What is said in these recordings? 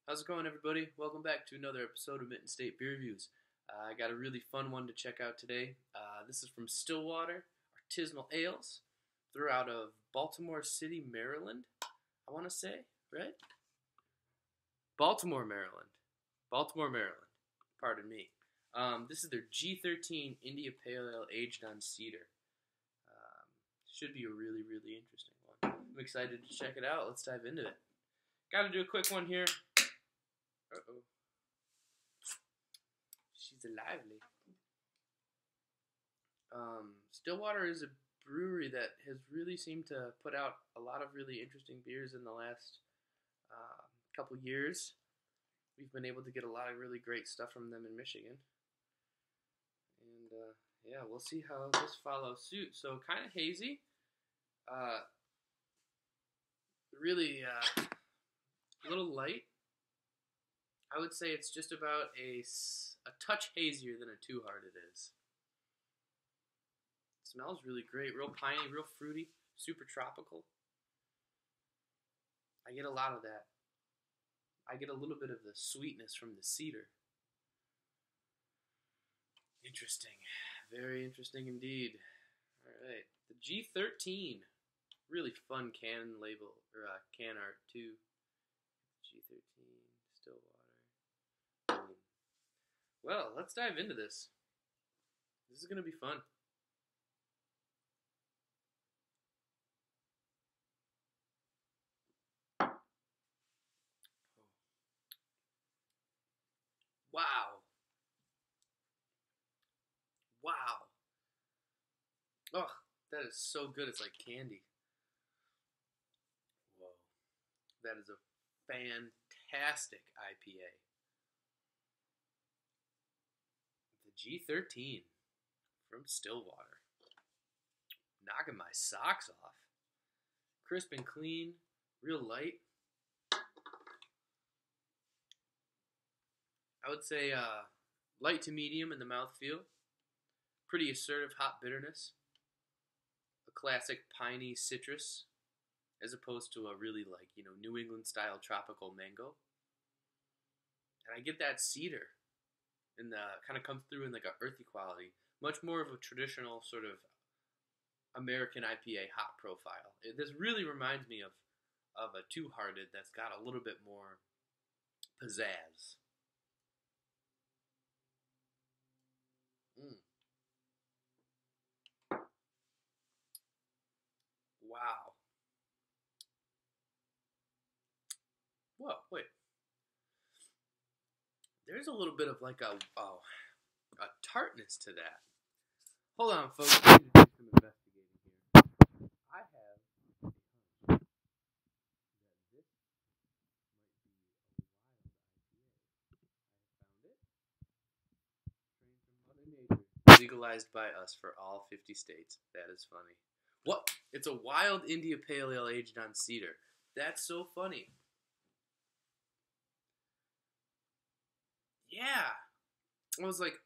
How's it going, everybody? Welcome back to another episode of Mitten State Beer Reviews. I got a really fun one to check out today. This is from Stillwater Artisanal Ales. They're out of Baltimore City, Maryland, I want to say, right? Baltimore, Maryland. Baltimore, Maryland. Pardon me. This is their G13 India Pale Ale aged on cedar. Should be a really, really interesting one. I'm excited to check it out. Let's dive into it. Got to do a quick one here. Uh-oh. She's lively. Stillwater is a brewery that has really seemed to put out a lot of really interesting beers in the last couple years. We've been able to get a lot of really great stuff from them in Michigan. And yeah, we'll see how this follows suit. So kind of hazy. Really a little light. I would say it's just about a touch hazier than a 2 Hard it is. It smells really great, real piney, real fruity, super tropical. I get a lot of that. I get a little bit of the sweetness from the cedar. Interesting. Very interesting indeed. Alright, the G13. Really fun can label, or can art too. G13, Stillwater. Boom. Well, let's dive into this. This is going to be fun. Wow. Wow. Oh, that is so good. It's like candy. Whoa. That is a fantastic IPA. The G13 from Stillwater. Knocking my socks off. Crisp and clean, real light. I would say light to medium in the mouthfeel. Pretty assertive hop bitterness. A classic piney citrus, as opposed to a really New England style tropical mango. And I get that cedar, and kind of comes through in like a earthy quality. Much more of a traditional sort of American IPA hop profile. This really reminds me of a 2-Hearted that's got a little bit more pizzazz. Wow. Whoa, wait. There's a little bit of like a tartness to that. Hold on, folks. I need to do some investigating here. I have a hunch that this might be a wild IPA. I have found it. Strain from Mother Nature. Legalized by us for all 50 states. That is funny. What? It's a wild India Pale Ale aged on cedar. That's so funny. Yeah. I was like,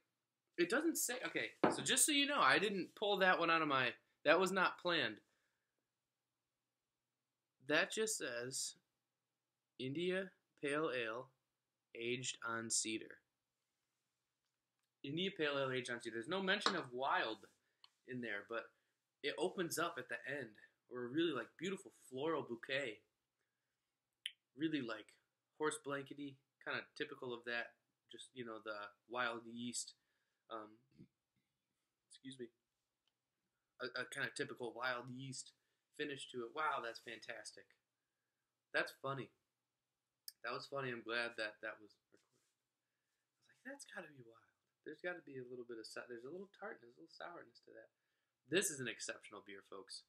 it doesn't say. Okay, so just so you know, I didn't pull that one out of my. That was not planned. That just says India Pale Ale aged on cedar. India Pale Ale aged on cedar. There's no mention of wild in there, but it opens up at the end, or a really beautiful floral bouquet. Really horse blankety, kind of typical of that. Just the wild yeast. Excuse me. A kind of typical wild yeast finish to it. Wow, that's fantastic. That's funny. That was funny. I'm glad that was recorded. I was like, that's got to be wild. There's got to be a little bit of there's a little tartness, a little sourness to that. This is an exceptional beer, folks.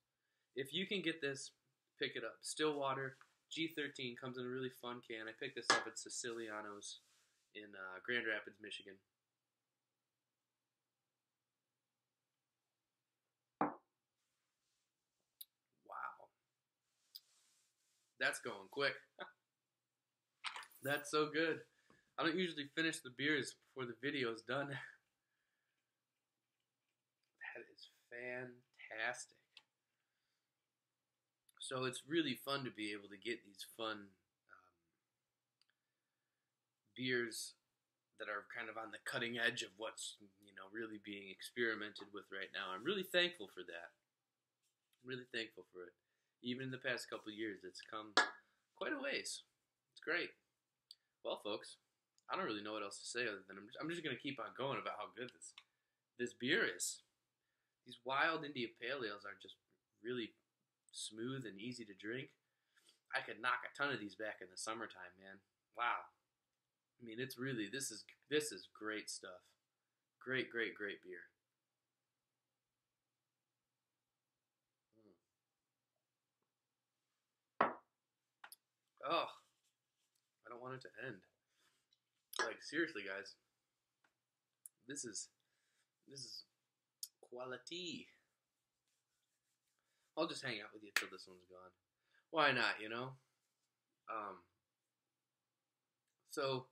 If you can get this, pick it up. Stillwater G13 comes in a really fun can. I picked this up at Siciliano's in Grand Rapids, Michigan. Wow. That's going quick. That's so good. I don't usually finish the beers before the video is done. That is fantastic. So it's really fun to be able to get these fun beers that are kind of on the cutting edge of what's, really being experimented with right now. I'm really thankful for that. I'm really thankful for it. Even in the past couple of years, it's come quite a ways. It's great. Well, folks, I don't really know what else to say other than I'm just going to keep on going about how good this beer is. These wild India Pale Ales are just really smooth and easy to drink. I could knock a ton of these back in the summertime, man. Wow. I mean, it's really, this is great stuff. Great, great, great beer. Oh, I don't want it to end. Like, seriously, guys. This is quality. I'll just hang out with you till this one's gone. Why not, So,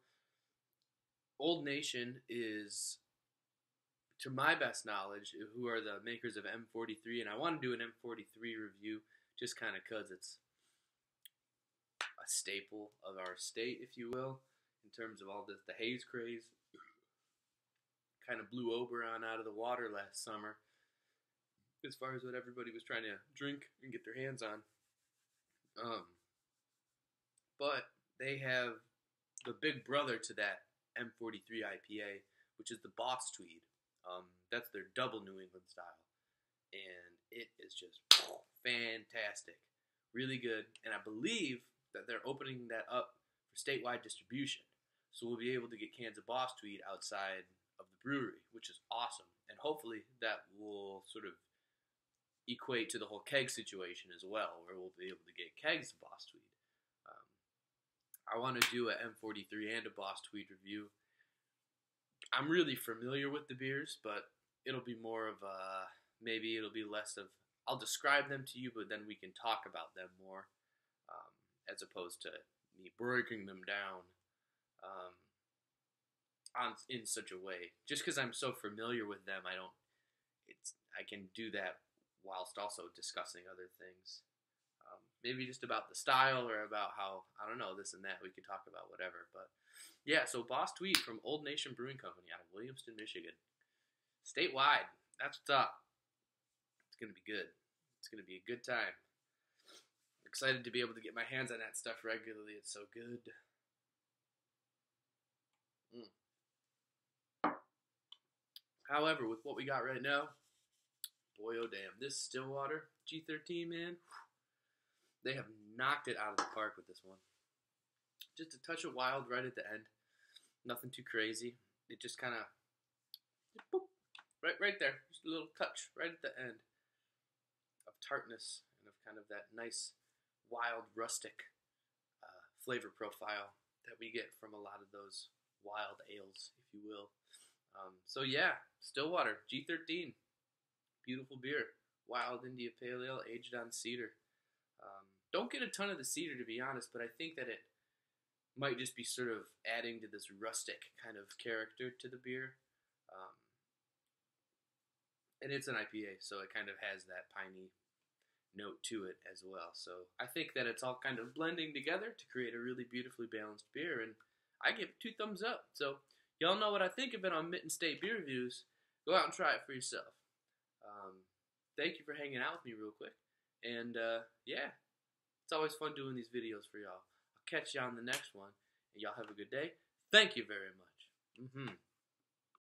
Old Nation is, to my best knowledge, who are the makers of M43, and I want to do an M43 review just kind of because it's a staple of our state, if you will, in terms of all the haze craze. Kind of blew Oberon out of the water last summer as far as what everybody was trying to drink and get their hands on. But they have the big brother to that M43 IPA, which is the Boss Tweed. That's their double New England style. And it is just fantastic. Really good. And I believe that they're opening that up for statewide distribution. So we'll be able to get cans of Boss Tweed outside of the brewery, which is awesome. And hopefully that will sort of equate to the whole keg situation as well, where we'll be able to get kegs of Boss Tweed. I want to do a M43 and a Boss Tweed review. I'm really familiar with the beers, but it'll be more of a, maybe it'll be less of, I'll describe them to you, but then we can talk about them more, as opposed to me breaking them down in such a way. Just because I'm so familiar with them, I can do that whilst also discussing other things. Maybe just about the style or about how, I don't know, this and that. We could talk about whatever. But yeah, so Boss Tweed from Old Nation Brewing Company out of Williamston, Michigan. Statewide. That's what's up. It's going to be good. It's going to be a good time. I'm excited to be able to get my hands on that stuff regularly. It's so good. However, with what we got right now, boy oh damn, this Stillwater G13, man, they have knocked it out of the park with this one. Just a touch of wild right at the end. Nothing too crazy. It just kind of, right there. Just a little touch right at the end of tartness and of kind of that nice, wild, rustic flavor profile that we get from a lot of those wild ales, if you will. So yeah, Stillwater G13. Beautiful beer. Wild India Pale Ale aged on cedar. Don't get a ton of the cedar, to be honest, but I think that it might just be sort of adding to this rustic kind of character to the beer. And it's an IPA, so it kind of has that piney note to it as well. So I think that it's all kind of blending together to create a really beautifully balanced beer, and I give it 2 thumbs up. So y'all know what I think of it on Mitten State Beer Reviews. Go out and try it for yourself. Thank you for hanging out with me real quick. And yeah, it's always fun doing these videos for y'all. I'll catch you on the next one, and y'all have a good day. Thank you very much.